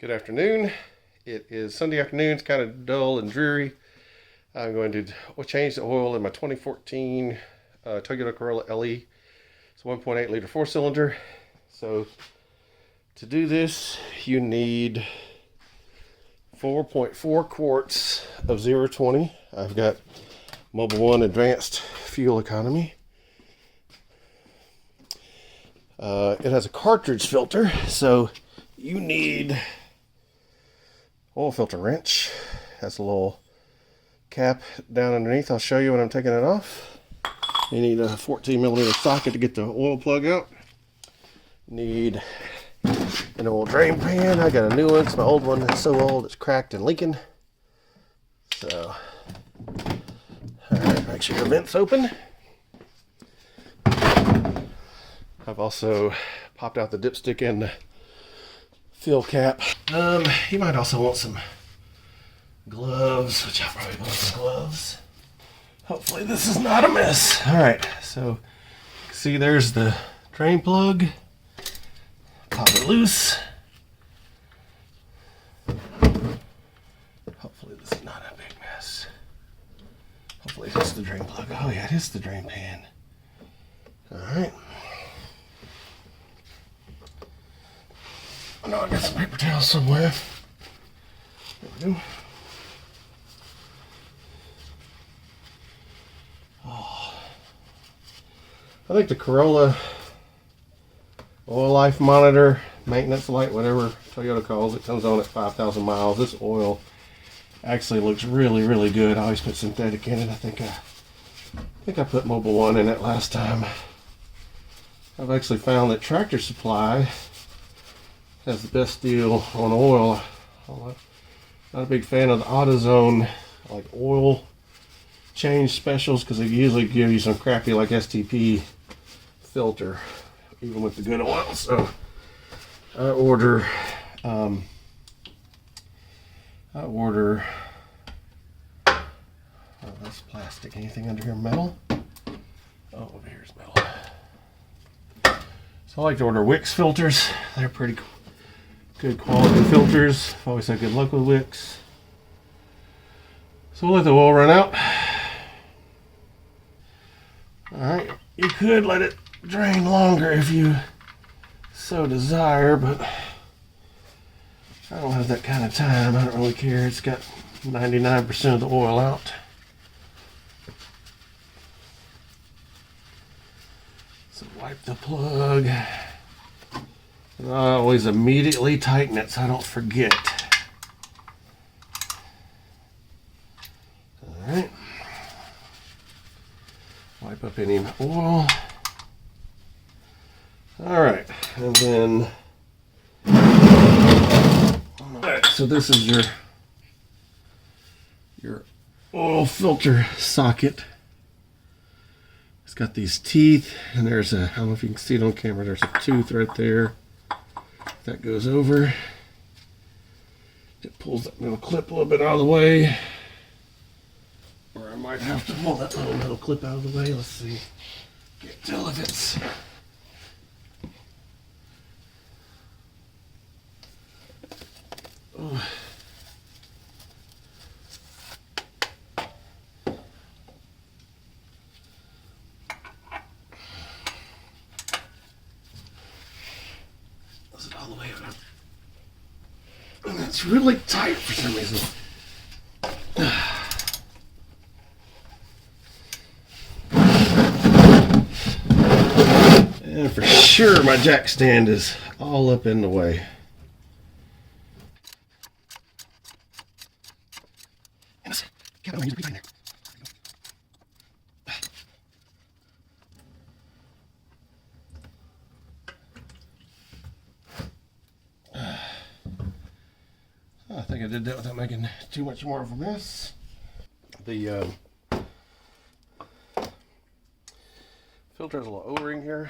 Good afternoon. It is Sunday afternoon. It's kind of dull and dreary. I'm going to change the oil in my 2014 Toyota Corolla LE. It's a 1.8 liter 4-cylinder. So to do this, you need 4.4 quarts of 0-20. I've got Mobil 1 Advanced Fuel Economy. It has a cartridge filter, so you need oil filter wrench. Has a little cap down underneath. I'll show you when I'm taking it off. You need a 14 millimeter socket to get the oil plug out. Need an oil drain pan. I got a new one because my old one is so old it's cracked and leaking. So, alright, make sure your vent's open. I've also popped out the dipstick and the fill cap. You might also want some gloves, which I'll probably want some gloves. Hopefully this is not a mess. Alright, so see there's the drain plug. Pop it loose. Hopefully this is not a big mess. Hopefully it's the drain plug. Oh yeah, it is the drain pan. Alright. I know I got some paper towels somewhere. There we go. Oh. I think the Corolla oil life monitor, maintenance light, whatever Toyota calls it, comes on at 5,000 miles. This oil actually looks really, really good. I always put synthetic in it. I think I put Mobil 1 in it last time. I've actually found that Tractor Supply has the best deal on oil. I'm not a big fan of the AutoZone like oil change specials because they usually give you some crappy like STP filter even with the good oil. So I order oh, that's plastic. Anything under here metal? Oh, over here's metal. So I like to order Wix filters. They're pretty cool. Good quality filters. I've always had good luck with Wix. So we'll let the oil run out. Alright, you could let it drain longer if you so desire, but I don't have that kind of time. I don't really care. It's got 99% of the oil out. So wipe the plug. And I always immediately tighten it so I don't forget. Alright. Wipe up any oil. Alright. And then... Alright, so this is your oil filter socket. It's got these teeth, and there's a, I don't know if you can see it on camera, there's a tooth right there. That goes over. It pulls that little clip a little bit out of the way. Or I might have to pull that little metal clip out of the way. Let's see. Can't tell if it's... Oh. All the way up. And it's really tight for some reason. And for sure my jack stand is all up in the way. I think I did that without making too much more of a mess. The filter has a little O-ring here.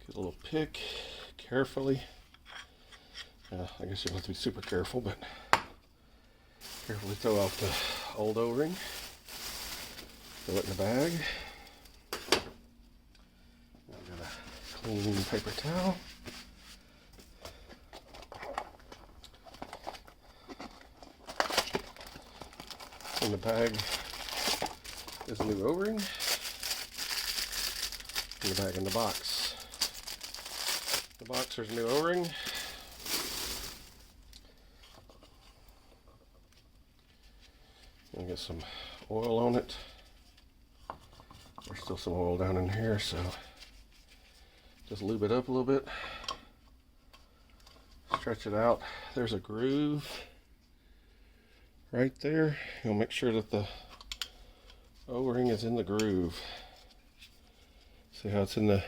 Get a little pick carefully. I guess you'll have to be super careful, but carefully throw off the old O-ring. Throw it in the bag. I've got clean paper towel. In the bag is a new O-ring. In the bag in the box. The box, there's a new O-ring. Gonna get some oil on it. There's still some oil down in here, so just lube it up a little bit. Stretch it out. There's a groove right there. You'll make sure that the O-ring is in the groove. See how it's in the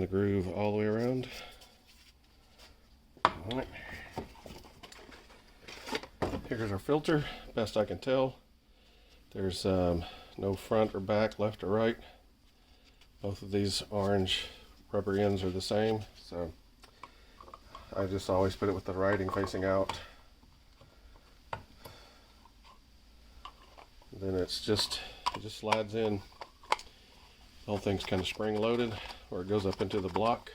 groove all the way around? All right. Here's our filter, best I can tell. There's no front or back, left or right. Both of these orange rubber ends are the same, so I just always put it with the writing facing out. Then it just slides in. The whole thing's kind of spring loaded, or it goes up into the block.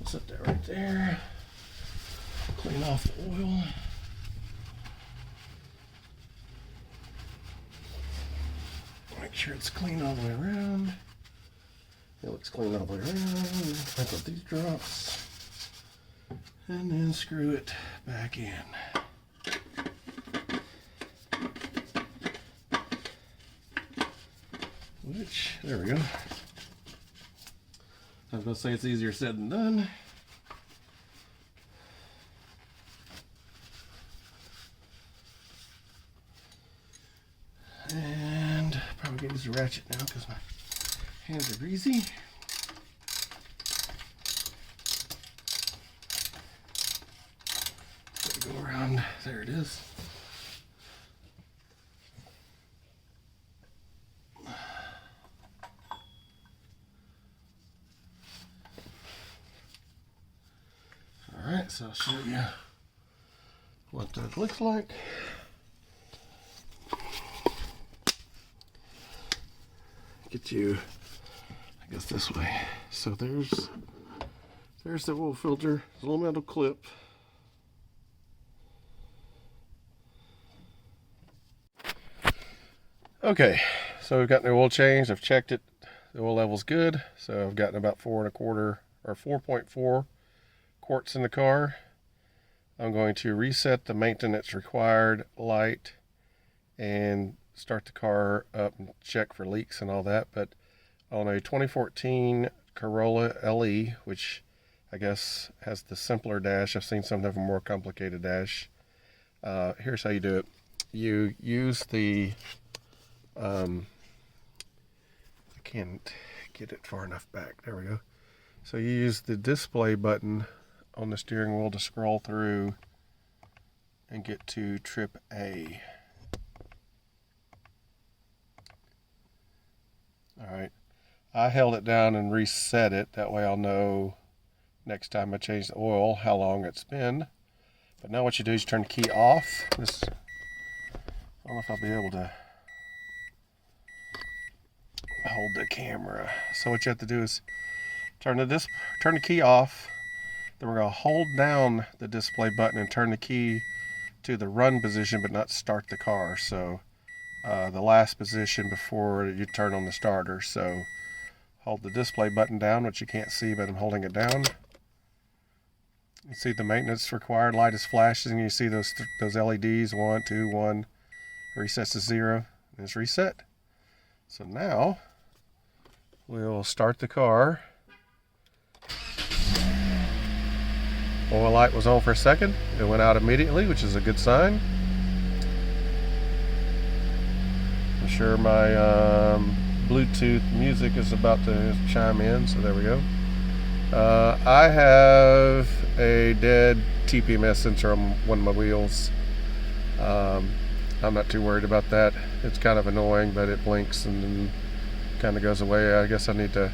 Set that right there. Clean off the oil. Make sure it's clean all the way around. It looks clean all the way around. Pick up these drops. And then screw it back in. Which, there we go. I was going to say it's easier said than done. And probably going to use a ratchet now because my hands are greasy. Go around, there it is. Alright, so I'll show you what that looks like. Get you, I guess, this way. So there's the oil filter. There's a little metal clip. Okay, so we've got the oil changed. I've checked it. The oil level's good. So I've gotten about 4.25 or 4.4 quarts in the car. I'm going to reset the maintenance required light and start the car up and check for leaks and all that. But on a 2014 Corolla LE, which I guess has the simpler dash, I've seen some have a more complicated dash. Here's how you do it. You use the I can't get it far enough back. There we go. So you use the display button on the steering wheel to scroll through and get to trip A. Alright, I held it down and reset it. That way I'll know next time I change the oil how long it's been. But now what you do is turn the key off. I don't know if I'll be able to hold the camera. So what you have to do is turn the key off. Then we're going to hold down the display button and turn the key to the run position, but not start the car. So the last position before you turn on the starter. So hold the display button down, which you can't see, but I'm holding it down. You see the maintenance required light is flashing, and you see those LEDs, 1, 2, 1, resets to 0, and it's reset. So now we'll start the car. Oil light was on for a second. It went out immediately, which is a good sign. I'm sure my Bluetooth music is about to chime in, so there we go. I have a dead TPMS sensor on one of my wheels. I'm not too worried about that. It's kind of annoying, but it blinks and then kind of goes away. I guess I need to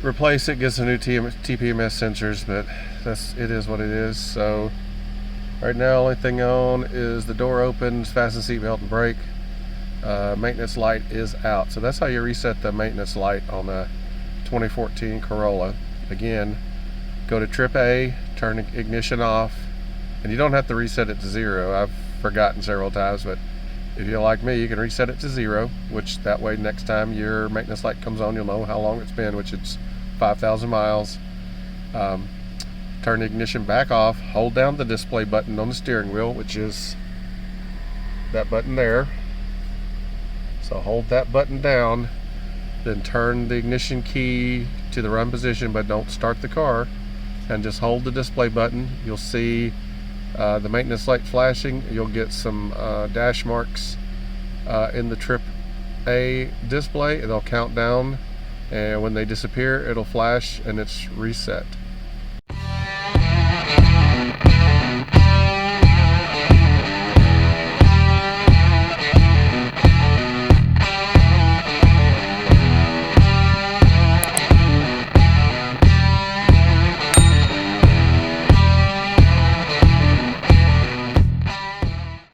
replace it, get some new TPMS sensors, but it is what it is. So right now, only thing on is the door opens, fasten seatbelt and brake. maintenance light is out. So that's how you reset the maintenance light on a 2014 Corolla. Again, go to trip A, turn ignition off, and you don't have to reset it to 0. I've forgotten several times, but if you're like me, you can reset it to 0, which that way next time your maintenance light comes on, you'll know how long it's been, which it's 5,000 miles. Turn the ignition back off, hold down the display button on the steering wheel, which is that button there. So hold that button down, then turn the ignition key to the run position, but don't start the car, and just hold the display button. You'll see the maintenance light flashing. You'll get some dash marks in the trip A display. They'll count down, and when they disappear, it'll flash and it's reset.